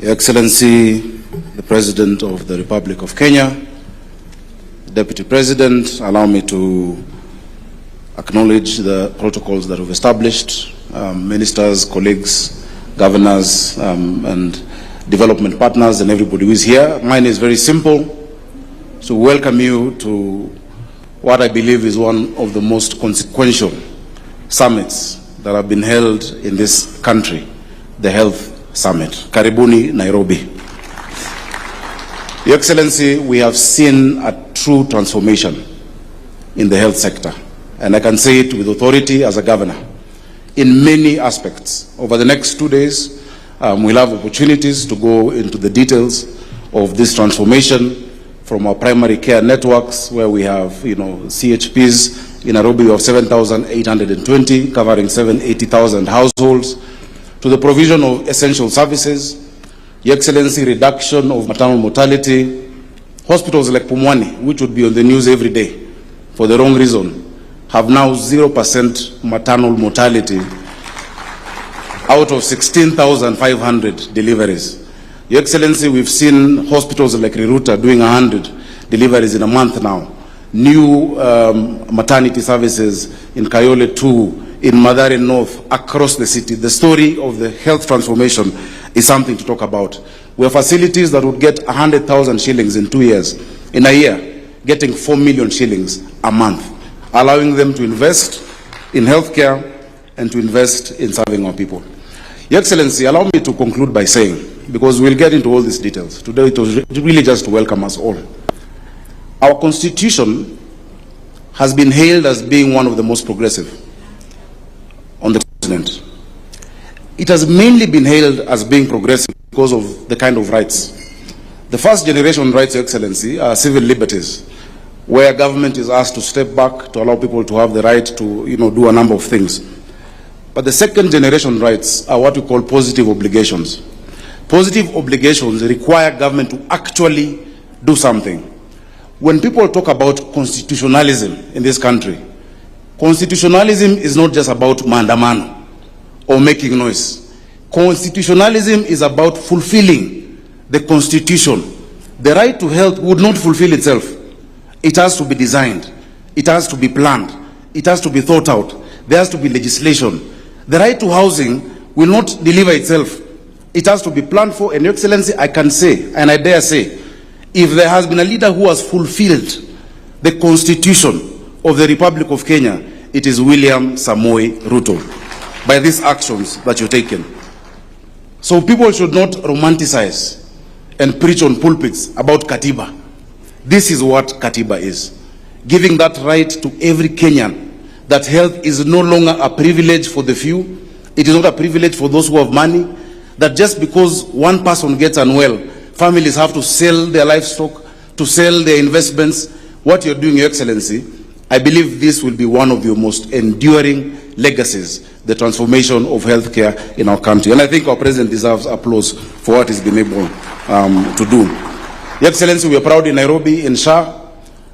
Your Excellency, the President of the Republic of Kenya, Deputy President, allow me to acknowledge the protocols that we've established, ministers, colleagues, governors, and development partners, and everybody who is here. Mine is very simple, to welcome you to what I believe is one of the most consequential summits that have been held in this country, the Health Summit. Karibuni Nairobi. Your Excellency, we have seen a true transformation in the health sector, and I can say it with authority as a governor, in many aspects. Over the next 2 days, we'll have opportunities to go into the details of this transformation from our primary care networks, where we have, CHPs. In Nairobi, we have 7,820, covering 780,000 households, to the provision of essential services, Your Excellency, reduction of maternal mortality. Hospitals like Pumwani, which would be on the news every day for the wrong reason, have now 0% maternal mortality out of 16,500 deliveries. Your Excellency, we've seen hospitals like Ruto doing 100 deliveries in a month now. New maternity services in Kayole 2, in Mathare North, across the city. The story of the health transformation is something to talk about. We have facilities that would get 100,000 shillings in 2 years. In a year, getting 4 million shillings a month, allowing them to invest in healthcare and to invest in serving our people. Your Excellency, allow me to conclude by saying, because we'll get into all these details, today it was really just to welcome us all. Our Constitution has been hailed as being one of the most progressive on the continent. It has mainly been hailed as being progressive because of the kind of rights. The first generation rights, Your Excellency, are civil liberties, where government is asked to step back to allow people to have the right to, do a number of things. But the second generation rights are what we call positive obligations. Positive obligations require government to actually do something. When people talk about constitutionalism in this country, constitutionalism is not just about maandamano or making noise. Constitutionalism is about fulfilling the Constitution. The right to health would not fulfill itself. It has to be designed. It has to be planned. It has to be thought out. There has to be legislation. The right to housing will not deliver itself. It has to be planned for. And Your Excellency, I can say, and I dare say, if there has been a leader who has fulfilled the Constitution of the Republic of Kenya, it is William Samoei Ruto, by these actions that you've taken. So people should not romanticize and preach on pulpits about Katiba. This is what Katiba is. Giving that right to every Kenyan, that health is no longer a privilege for the few. It is not a privilege for those who have money. That just because one person gets unwell, families have to sell their livestock, to sell their investments. What you're doing, Your Excellency, I believe this will be one of your most enduring legacies, the transformation of healthcare in our country. And I think our President deserves applause for what he's been able to do. Your Excellency, we are proud in Nairobi, in SHA.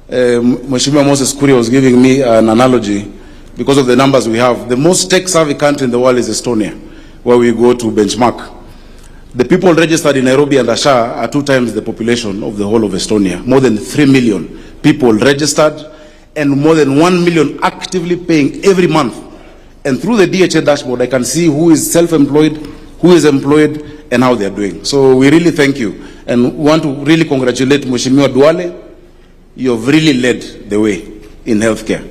Mheshimiwa Moses Kuria was giving me an analogy because of the numbers we have. The most tech-savvy country in the world is Estonia, where we go to benchmark. The people registered in Nairobi and SHA are 2 times the population of the whole of Estonia. More than 3 million people registered, and more than 1 million actively paying every month. And through the DHA dashboard, I can see who is self-employed, who is employed, and how they're doing. So we really thank you. And we want to really congratulate Mheshimiwa Duale. You have really led the way in healthcare.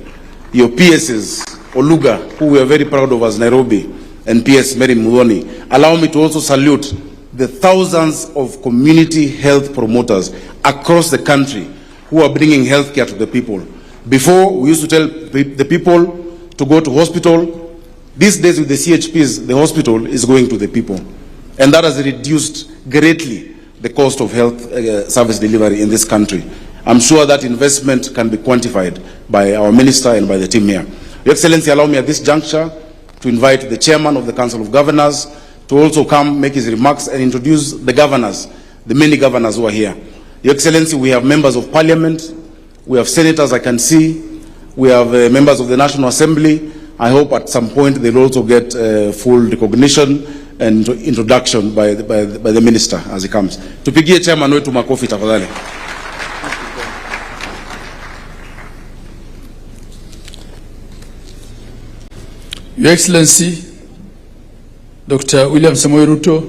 Your PSs, Oluga, who we are very proud of as Nairobi, and PS Mary Muthoni. Allow me to also salute the thousands of community health promoters across the country who are bringing healthcare to the people. Before, we used to tell the people to go to hospital. These days with the CHPs, the hospital is going to the people. And that has reduced greatly the cost of health service delivery in this country. I'm sure that investment can be quantified by our minister and by the team here. Your Excellency, allow me at this juncture to invite the chairman of the Council of Governors to also come make his remarks and introduce the governors, the many governors who are here. Your Excellency, we have members of parliament, we have senators I can see, we have members of the National Assembly, I hope at some point they'll also get full recognition and introduction by the minister as he comes. Tupigie chairman wetu makofi tafadhali. Your Excellency, Dr. William Samoei Ruto,